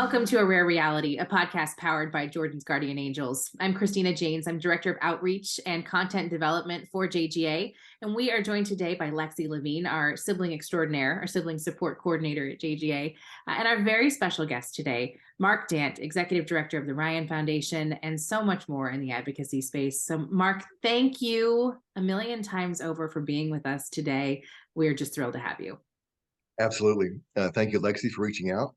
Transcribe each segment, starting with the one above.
Welcome to A Rare Reality, a podcast powered by Jordan's Guardian Angels. I'm Christina Janes. I'm Director of Outreach and Content Development for JGA. And we are joined today by Lexi Levine, our sibling extraordinaire, our sibling support coordinator at JGA, and our very special guest today, Mark Dant, Executive Director of the Ryan Foundation, and so much more in the advocacy space. So Mark, thank you a million times over for being with us today. We are just thrilled to have you. Absolutely. Thank you, Lexi, for reaching out.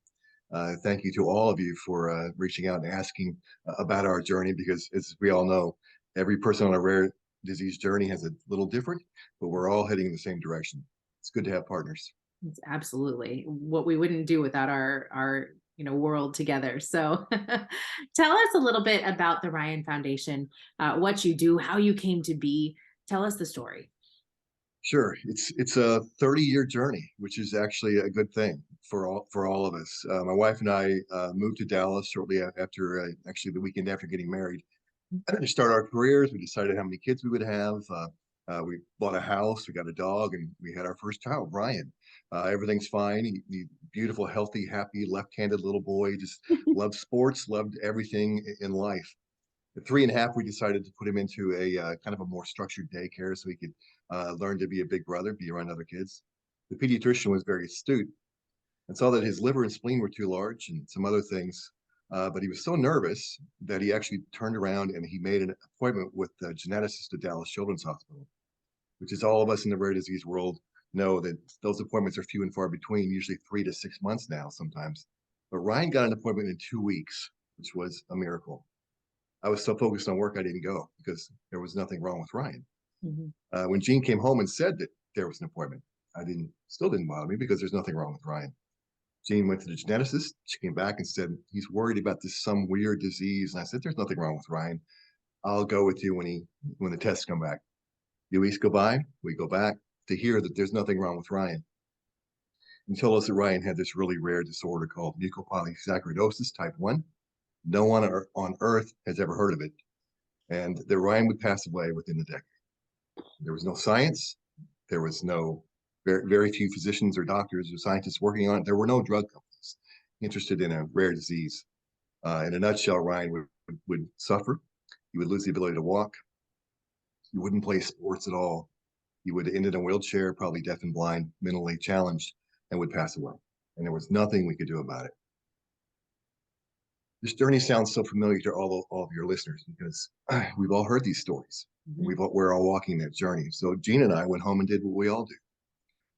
Thank you to all of you for reaching out and asking about our journey, because as we all know, every person on a rare disease journey has a little different, but we're all heading in the same direction. It's good to have partners. It's absolutely what we wouldn't do without our world together. So tell us a little bit about the Ryan Foundation, what you do, how you came to be. Tell us the story. Sure. It's a 30-year journey, which is actually a good thing for all of us. My wife and I moved to Dallas shortly after, actually the weekend after getting married, to start our careers. We decided how many kids we would have. We bought a house, we got a dog, and we had our first child, Ryan. Everything's fine. He beautiful, healthy, happy, left-handed little boy, just loved sports, loved everything in life. At 3.5, we decided to put him into a kind of a more structured daycare so he could learn to be a big brother, be around other kids. The pediatrician was very astute and saw that his liver and spleen were too large and some other things. But he was so nervous that he actually turned around and he made an appointment with the geneticist at Dallas Children's Hospital, which is all of us in the rare disease world know that those appointments are few and far between, usually 3 to 6 months now sometimes. But Ryan got an appointment in 2 weeks, which was a miracle. I was so focused on work, I didn't go because there was nothing wrong with Ryan. When Jean came home and said that there was an appointment, still didn't bother me because there's nothing wrong with Ryan. Jean went to the geneticist. She came back and said, he's worried about some weird disease. And I said, there's nothing wrong with Ryan. I'll go with you when the tests come back. The weeks go by, we go back to hear that there's nothing wrong with Ryan. And told us that Ryan had this really rare disorder called mucopolysaccharidosis type 1. No one on earth has ever heard of it. And that Ryan would pass away within a decade. There was no science. There was very few physicians or doctors or scientists working on it. There were no drug companies interested in a rare disease. In a nutshell, Ryan would suffer. He would lose the ability to walk. He wouldn't play sports at all. He would end in a wheelchair, probably deaf and blind, mentally challenged, and would pass away. And there was nothing we could do about it. This journey sounds so familiar to all of your listeners because we've all heard these stories. We're all walking that journey. So Jean and I went home and did what we all do.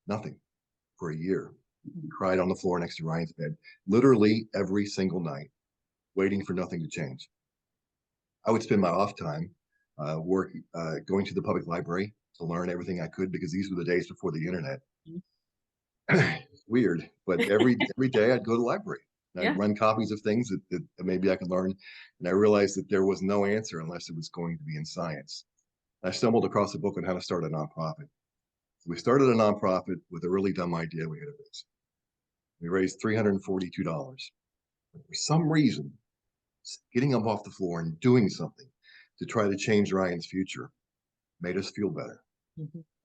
Nothing for a year. We cried on the floor next to Ryan's bed, literally every single night, waiting for nothing to change. I would spend my off time going to the public library to learn everything I could because these were the days before the internet. It's weird, but every day I'd go to the library. I'd run copies of things that maybe I could learn. And I realized that there was no answer unless it was going to be in science. I stumbled across a book on how to start a nonprofit. We started a nonprofit with a really dumb idea we had to raise. We raised $342. But for some reason, getting up off the floor and doing something to try to change Ryan's future made us feel better.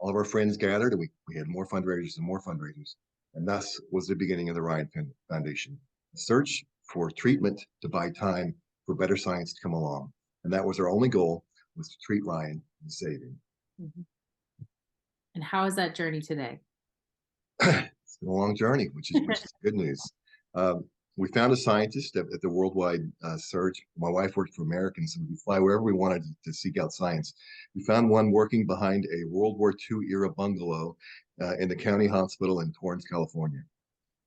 All of our friends gathered and we had more fundraisers and more fundraisers. And thus was the beginning of the Ryan Foundation. A search for treatment to buy time for better science to come along. And that was our only goal, was to treat Ryan and save him. And how is that journey today? It's been a long journey, which is good news. We found a scientist at the worldwide search. My wife worked for Americans, so we could fly wherever we wanted to seek out science. We found one working behind a World War II era bungalow in the county hospital in Torrance, California.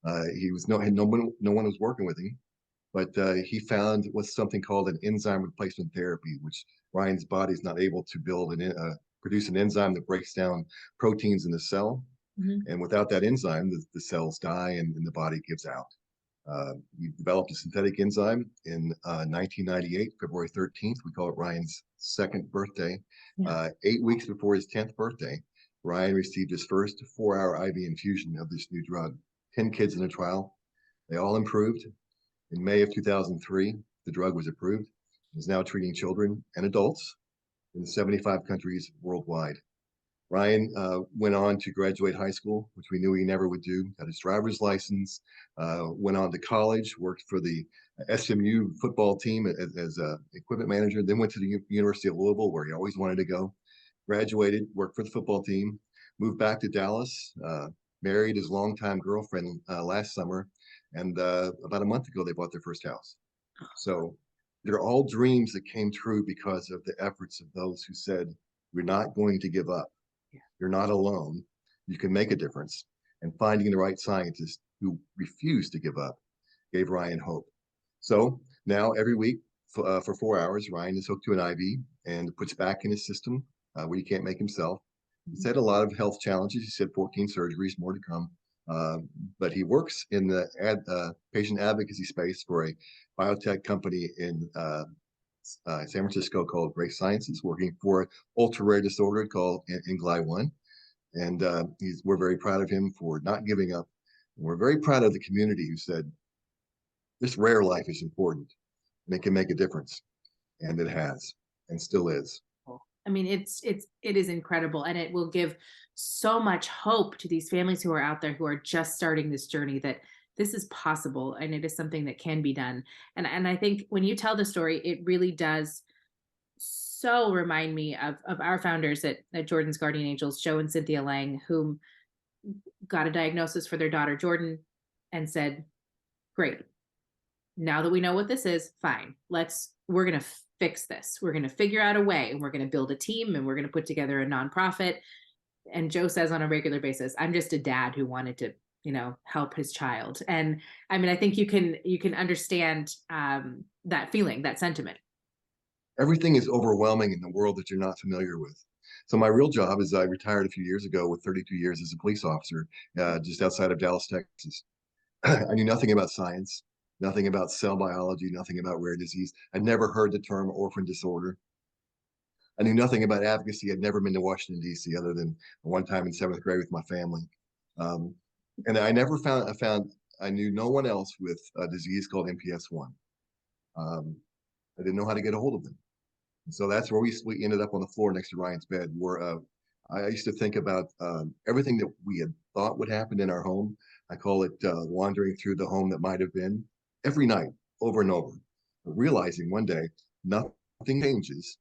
No one was working with him, but he found what's something called an enzyme replacement therapy, which Ryan's body is not able to produce an enzyme that breaks down proteins in the cell. And without that enzyme, the cells die and the body gives out. We developed a synthetic enzyme in 1998, February 13th. We call it Ryan's second birthday. 8 weeks before his 10th birthday, Ryan received his first 4-hour IV infusion of this new drug. 10 kids in a trial. They all improved. In May of 2003, the drug was approved. It is now treating children and adults in 75 countries worldwide. Ryan went on to graduate high school, which we knew he never would do, got his driver's license, went on to college, worked for the SMU football team as a equipment manager, then went to the University of Louisville, where he always wanted to go, graduated, worked for the football team, moved back to Dallas, married his longtime girlfriend last summer, and about a month ago, they bought their first house. So they're all dreams that came true because of the efforts of those who said, we're not going to give up. You're not alone. You can make a difference. And finding the right scientists who refuse to give up gave Ryan hope. So now every week for 4 hours, Ryan is hooked to an IV and puts back in his system where he can't make himself. He's had a lot of health challenges. He said 14 surgeries, more to come. But he works in the patient advocacy space for a biotech company in San Francisco called Grace Sciences, working for ultra rare disorder called NGLY1. And we're very proud of him for not giving up. And we're very proud of the community who said, this rare life is important and it can make a difference. And it has and still is. I mean, it is incredible, and it will give so much hope to these families who are out there who are just starting this journey that this is possible and it is something that can be done. And I think when you tell the story, it really does so remind me of our founders at Jordan's Guardian Angels, Joe and Cynthia Lang, who got a diagnosis for their daughter Jordan and said, great, now that we know what this is, fine, we're going to fix this. We're going to figure out a way, and we're going to build a team, and we're going to put together a nonprofit. And Joe says on a regular basis, I'm just a dad who wanted to, help his child. And I mean, I think you can understand that feeling, that sentiment. Everything is overwhelming in the world that you're not familiar with. So my real job is I retired a few years ago with 32 years as a police officer, just outside of Dallas, Texas. I knew nothing about science, nothing about cell biology, nothing about rare disease. I'd never heard the term orphan disorder. I knew nothing about advocacy. I'd never been to Washington, D.C. other than one time in seventh grade with my family. And I knew no one else with a disease called MPS1. I didn't know how to get a hold of them. And so that's where we ended up on the floor next to Ryan's bed, where I used to think about everything that we had thought would happen in our home. I call it wandering through the home that might have been, every night, over and over, but realizing one day nothing changes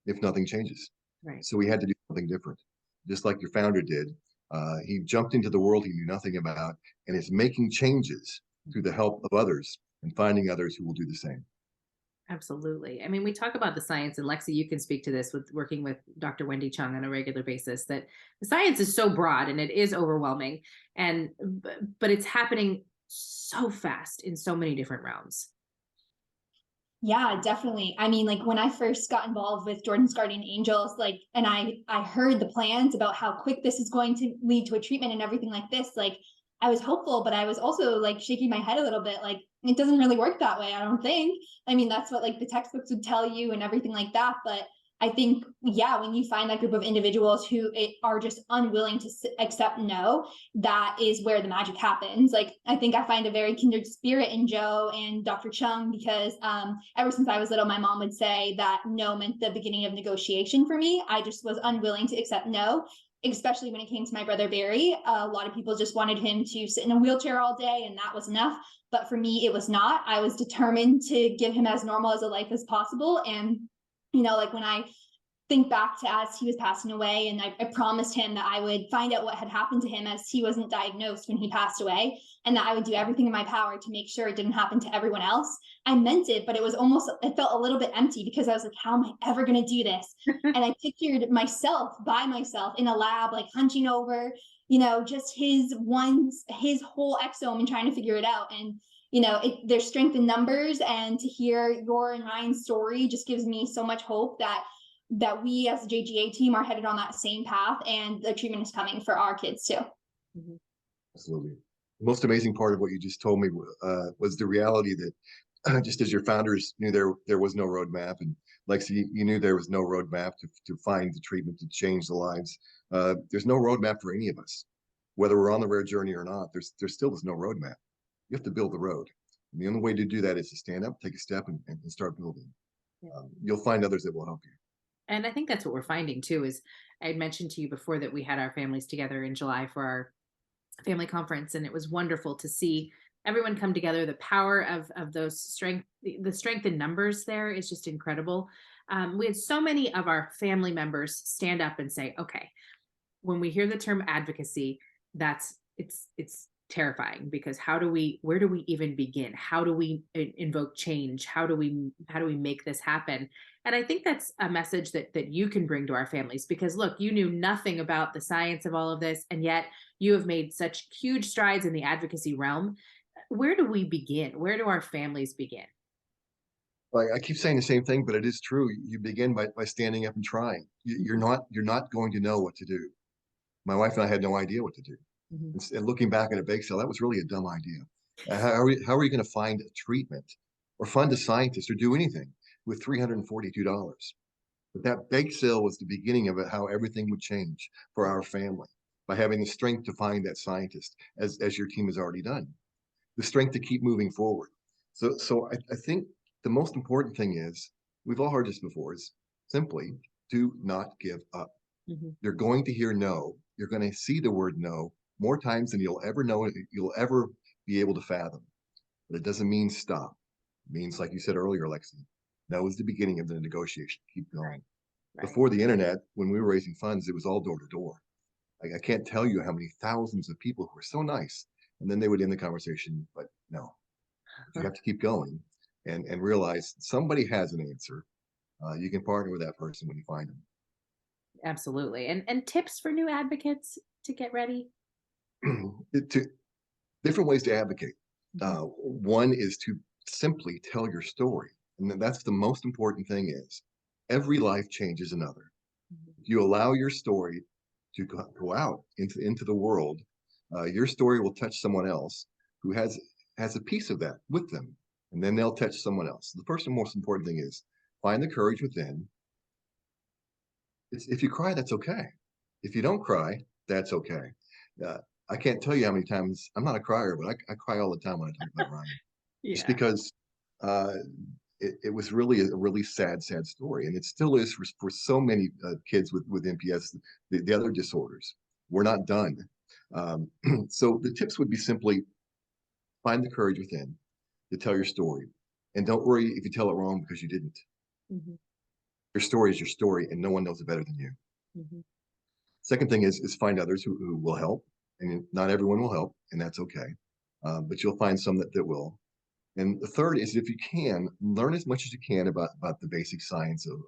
if nothing changes. Right. So we had to do something different, just like your founder did. He jumped into the world he knew nothing about and is making changes through the help of others and finding others who will do the same. Absolutely. I mean, we talk about the science, and Lexi, you can speak to this with working with Dr. Wendy Chung on a regular basis, that the science is so broad and it is overwhelming, but it's happening so fast in so many different realms. Yeah, definitely. I mean, like when I first got involved with Jordan's Guardian Angels, and I heard the plans about how quick this is going to lead to a treatment and everything like this, I was hopeful, but I was also shaking my head a little bit, it doesn't really work that way, I don't think. I mean, that's what the textbooks would tell you and everything like that. But I think, yeah, when you find that group of individuals who are just unwilling to accept no, that is where the magic happens. I think I find a very kindred spirit in Joe and Dr. Chung, because ever since I was little, my mom would say that no meant the beginning of negotiation for me. I just was unwilling to accept no, especially when it came to my brother Barry. A lot of people just wanted him to sit in a wheelchair all day, and that was enough. But for me, it was not. I was determined to give him as normal as a life as possible. And when I think back to as he was passing away, and I promised him that I would find out what had happened to him, as he wasn't diagnosed when he passed away, and that I would do everything in my power to make sure it didn't happen to everyone else. I meant it, but it felt a little bit empty, because I was like, how am I ever going to do this? And I pictured myself by myself in a lab, hunching over, just his whole exome and trying to figure it out. And there's strength in numbers, and to hear your and Ryan's story just gives me so much hope that we as a JGA team are headed on that same path, and the treatment is coming for our kids too. Mm-hmm. Absolutely. The most amazing part of what you just told me was the reality that just as your founders knew there was no roadmap, and Lexi, you knew there was no roadmap to find the treatment to change the lives. There's no roadmap for any of us, whether we're on the rare journey or not. There still is no roadmap. You have to build the road. And the only way to do that is to stand up, take a step, and start building. You'll find others that will help you. And I think that's what we're finding too, is I had mentioned to you before that we had our families together in July for our family conference, and it was wonderful to see everyone come together. The power of those strength, the strength in numbers there is just incredible. We had so many of our family members stand up and say, okay, when we hear the term advocacy, it's terrifying, because where do we even begin? How do we invoke change? How do we make this happen? And I think that's a message that you can bring to our families, because look, you knew nothing about the science of all of this, and yet you have made such huge strides in the advocacy realm. Where do we begin? Where do our families begin? Like, I keep saying the same thing, but it is true. You begin by standing up and trying. You're not going to know what to do. My wife and I had no idea what to do. Mhm. And looking back at a bake sale, that was really a dumb idea. How are you going to find a treatment or fund a scientist or do anything with $342? But that bake sale was the beginning of it, how everything would change for our family by having the strength to find that scientist, as your team has already done, the strength to keep moving forward. So I think the most important thing is, we've all heard this before, is simply do not give up. Mhm. You're going to hear no. You're going to see the word no more times than you'll ever be able to fathom. But it doesn't mean stop. It means, like you said earlier, Lexi, no is the beginning of the negotiation. Keep going. Right. Right. Before the internet, when we were raising funds, it was all door to door. I can't tell you how many thousands of people who were so nice, and then they would end the conversation, but no, you have to keep going and realize somebody has an answer. You can partner with that person when you find Absolutely. And tips for new advocates to get ready? them. Different ways to advocate. Mhm. One is to simply tell your story. And that's the most important thing, is every life changes another. Mhm. If you allow your story to go out into the world, your story will touch someone else who has a piece of that with them. And then they'll touch someone else. The first and most important thing is find the courage within. If you cry, that's okay. If you don't cry, that's okay. Uh, I can't tell you how many times, I'm not a crier, but I cry all the time when I talk about Ryan, just Yeah. because uh, it was really a really sad story, and it still is for so many kids with NPS, the other disorders. We're not done. Um, so the tips would be simply find the courage within to tell your story, and don't worry if you tell it wrong, because you didn't. Mhm. Your story is your story, and no one knows it better than you. Mhm. Second thing is find others who will help, and not everyone will help, and that's okay. But you'll find some that will. And the third is, if you can, learn as much as you can about the basic science of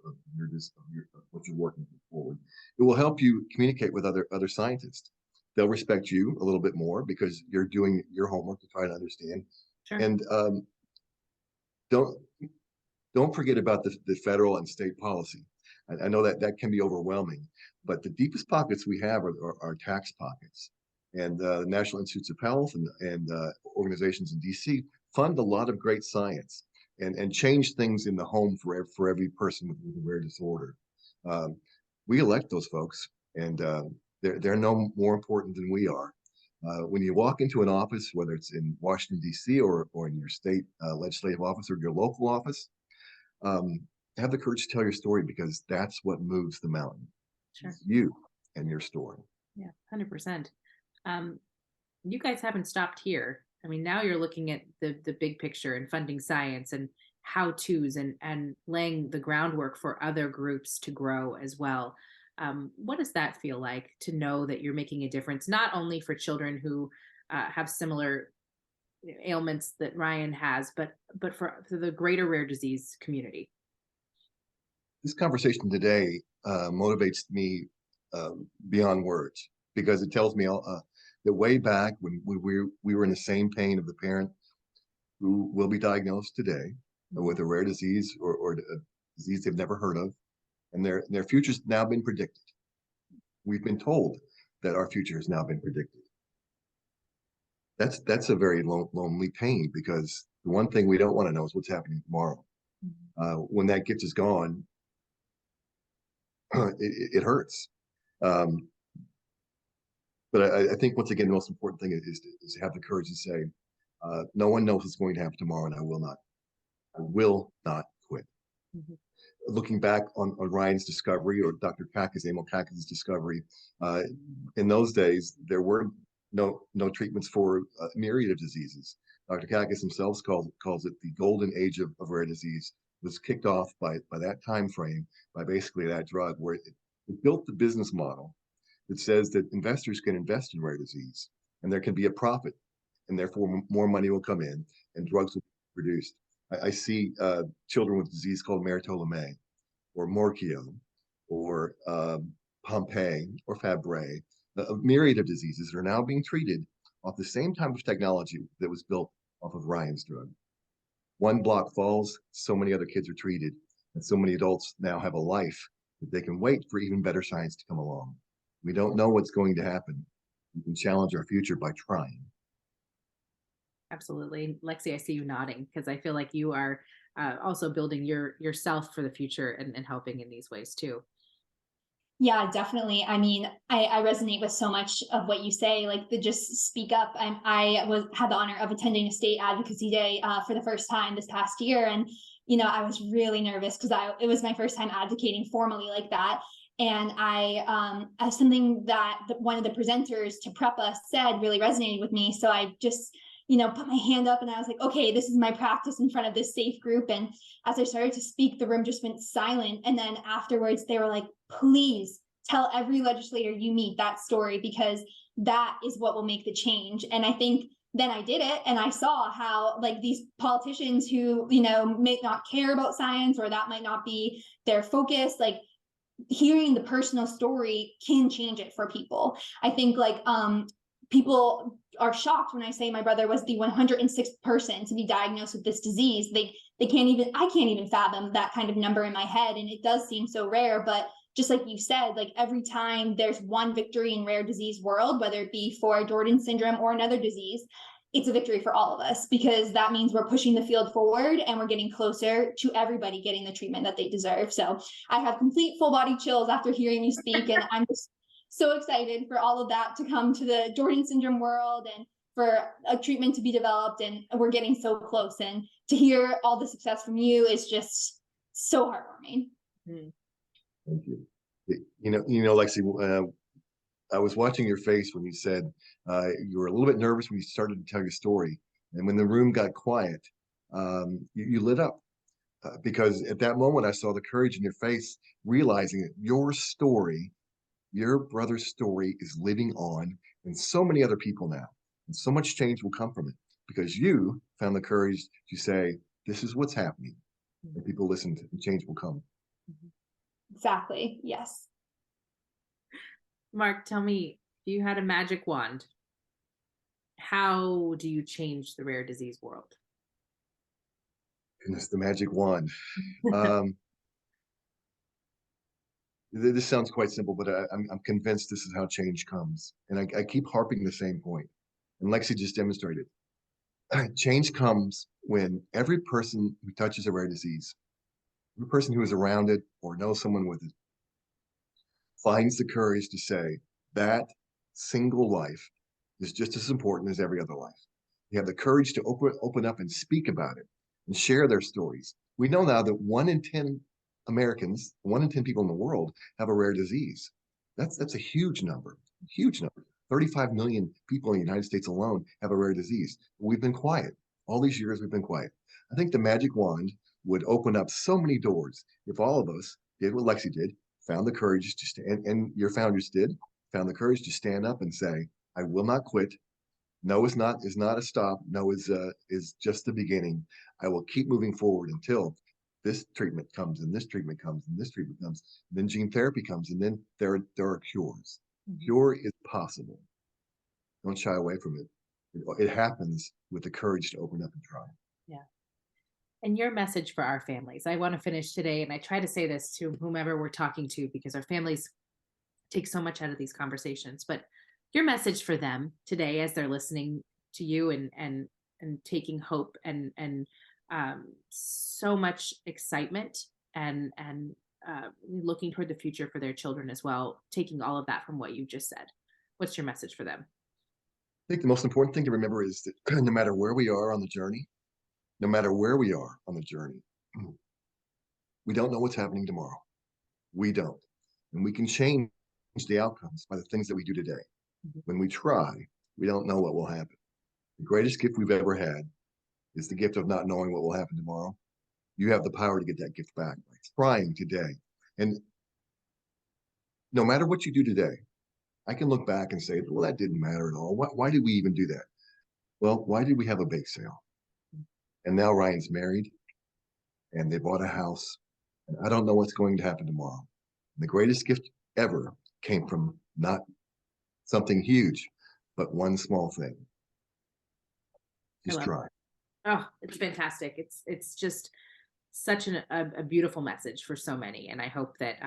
what you're working forward. It will help you communicate with other scientists. They'll respect you a little bit more because you're doing your homework to try to understand. Sure. And don't don't forget about the federal and state policy. I know that can be overwhelming, but the deepest pockets we have are tax pockets. And the National Institutes of Health and organizations in DC fund a lot of great science and change things in the home for every person with a rare disorder. Um, we elect those folks, and they're no more important than we are. When you walk into an office, whether it's in Washington, D.C., or in your state legislative office or your local office, um, have the courage to tell your story, because that's what moves the mountain. Sure. It's you and your story. Yeah. 100%. Um, you guys haven't stopped here. I mean, now you're looking at the big picture and funding science and how to's and laying the groundwork for other groups to grow as well. What does that feel like, to know that you're making a difference, not only for children who have similar ailments that Ryan has, but for the greater rare disease community? This conversation today motivates me beyond words, because it tells me that way back when we were in the same pain of the parent who will be diagnosed today with a rare disease or a disease they've never heard of, and their future's now been predicted. We've been told that our future has now been predicted. That's a very lonely pain, because the one thing we don't want to know is what's happening tomorrow. When that gift is gone, it hurts. Um, but I think, once again, the most important thing is to have the courage to say, no one knows what's going to happen tomorrow, and I will not quit. Mhm. looking back on Ryan's discovery or Dr. Emil Kakka's discovery, in those days, there were no treatments for a myriad of diseases. Dr. Kakka himself calls it the golden age of rare disease. It was kicked off by that time frame, by basically that drug, where it built the business model that says that investors can invest in rare disease and there can be a profit, and therefore more money will come in and drugs will be produced. I see children with disease called Meritolame or Morquio or Pompe or Fabry, a myriad of diseases that are now being treated off the same type of technology that was built off of Ryan's drug. One block falls, so many other kids are treated, and so many adults now have a life that they can wait for even better science to come along. We don't know what's going to happen. We can challenge our future by trying. Absolutely. Lexi, I see you nodding because I feel like you are also building yourself for the future and helping in these ways too. Yeah, definitely. I mean, I resonate with so much of what you say, like the just speak up. I had the honor of attending a state advocacy day for the first time this past year. And, I was really nervous because it was my first time advocating formally like that. And as something that one of the presenters to prep us said really resonated with me. So I just, put my hand up and I was like, okay, this is my practice in front of this safe group. And as I started to speak, the room just went silent. And then afterwards, they were like, please tell every legislator you meet that story, because that is what will make the change. And I think then I did it and I saw how like these politicians who, may not care about science, or that might not be their focus, like hearing the personal story can change it for people. I think like people are shocked when I say my brother was the 106th person to be diagnosed with this disease. I can't even fathom that kind of number in my head. And it does seem so rare, but just like you said, like every time there's one victory in rare disease world, whether it be for Jordan syndrome or another disease, it's a victory for all of us, because that means we're pushing the field forward and we're getting closer to everybody getting the treatment that they deserve. So I have complete full body chills after hearing you speak, and I'm just so excited for all of that to come to the Jordan syndrome world and for a treatment to be developed, and we're getting so close. And to hear all the success from you is just so heartwarming. Mm. Thank you. Lexi, I was watching your face when you said you were a little bit nervous when you started to tell your story. And when the room got quiet, you lit up. Because at that moment, I saw the courage in your face, realizing that your story, your brother's story, is living on in so many other people now. And so much change will come from it because you found the courage to say, this is what's happening. And people listen to, and change will come. Exactly. Yes. Mark, tell me, if you had a magic wand, how do you change the rare disease world? Goodness, the magic wand. This sounds quite simple, but I'm convinced this is how change comes. And I keep harping the same point. And Lexi just demonstrated. Change comes when every person who touches a rare disease, every person who is around it or knows someone with it, finds the courage to say that single life is just as important as every other life. They have the courage to open up and speak about it and share their stories. We know now that 1 in 10 Americans, 1 in 10 people in the world have a rare disease. That's a huge number, huge number. 35 million people in the United States alone have a rare disease. We've been quiet. All these years we've been quiet. I think the magic wand would open up so many doors if all of us did what Lexi did, found the courage to stand, and your founders did, found the courage to stand up and say, I will not quit. No is not a stop. No is just the beginning. I will keep moving forward until this treatment comes, and this treatment comes, and this treatment comes. Then gene therapy comes, and then there are cures. Mm-hmm. Cure is possible. Don't shy away from it. It happens with the courage to open up and try. Yeah. And your message for our families. I want to finish today, and I try to say this to whomever we're talking to, because our families take so much out of these conversations. But your message for them today, as they're listening to you and taking hope and so much excitement and looking toward the future for their children as well, taking all of that from what you just said. What's your message for them? I think the most important thing to remember is that no matter where we are on the journey, We don't know what's happening tomorrow. We don't. And we can change the outcomes by the things that we do today. When we try, we don't know what will happen. The greatest gift we've ever had is the gift of not knowing what will happen tomorrow. You have the power to get that gift back by trying today. And no matter what you do today, I can look back and say, well, that didn't matter at all. Why did we even do that? Well, why did we have a bake sale? And now Ryan's married and they bought a house. And I don't know what's going to happen tomorrow. And the greatest gift ever came from not something huge, but one small thing. Just try. Oh, it's fantastic. It's just such a beautiful message for so many. And I hope that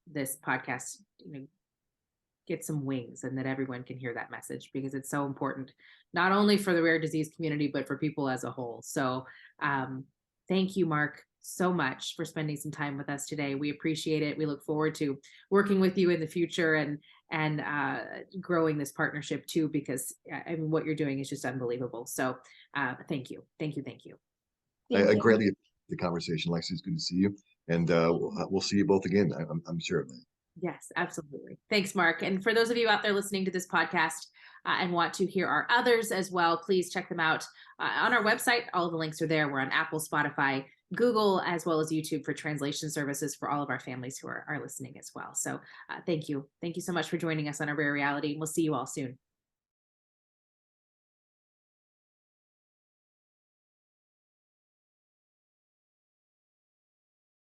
this podcast, get some wings and that everyone can hear that message, because it's so important, not only for the rare disease community, but for people as a whole. So thank you, Mark, so much for spending some time with us today. We appreciate it. We look forward to working with you in the future and growing this partnership too, because I mean, what you're doing is just unbelievable. So thank you. Thank you. Thank you. I greatly appreciate the conversation, Lexi. It's good to see you. And we'll see you both again. I'm sure of that. Yes, absolutely. Thanks, Mark. And for those of you out there listening to this podcast and want to hear our others as well, please check them out on our website. All of the links are there. We're on Apple, Spotify, Google, as well as YouTube for translation services for all of our families who are listening as well. So thank you. Thank you so much for joining us on Our Rare Reality. We'll see you all soon.